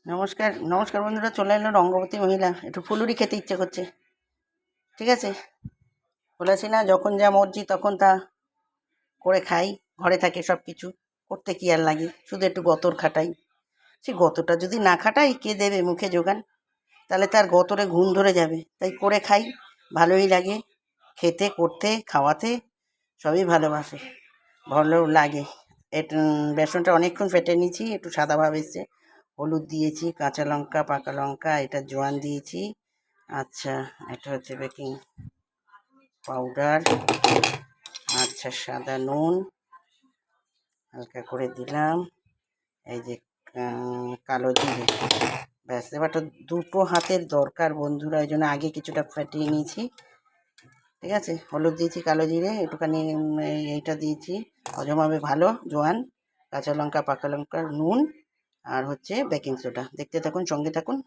নমস্কার নমস্কার বন্ধুরা, চলে এলো রঙ্গবতী মহিলা। একটু ফুলুরি খেতে ইচ্ছে করছে, ঠিক আছে। বলেছি না, যখন যা মর্জি তখন তা করে খাই। ঘরে থাকে সব কিছু, করতে কি আর লাগে, শুধু একটু গতর খাটাই। সে গতটা যদি না খাটাই, কে দেবে মুখে যোগান? তাহলে তার গতরে ঘুম ধরে যাবে। তাই করে খাই, ভালোই লাগে খেতে, করতে, খাওয়াতে, সবই ভালোবাসে, ভালো লাগে। বেসনটা অনেকক্ষণ ফেটে নিয়েছি, একটু সাদা ভাব এসছে। হলুদ দিয়েছি, কাঁচা লঙ্কা, পাকা লঙ্কা, এটা জোয়ান দিয়েছি। আচ্ছা, এটা হচ্ছে বেকিং পাউডার। আচ্ছা, সাদা নুন হালকা করে দিলাম। এই যে কালো জিরে। ব্যাস, এবারটা দুটো হাতের দরকার বন্ধুরা, এই জন্য আগে কিছুটা ফাটিয়ে নিয়েছি, ঠিক আছে। হলুদ দিয়েছি, কালো জিরে একটুখানি, এইটা দিয়েছি, হজম হবে ভালো, জোয়ান, কাঁচা লঙ্কা, পাকা লঙ্কা, নুন, আর হচ্ছে বেকিং সোডা। দেখতে থাকুন, সঙ্গে থাকুন।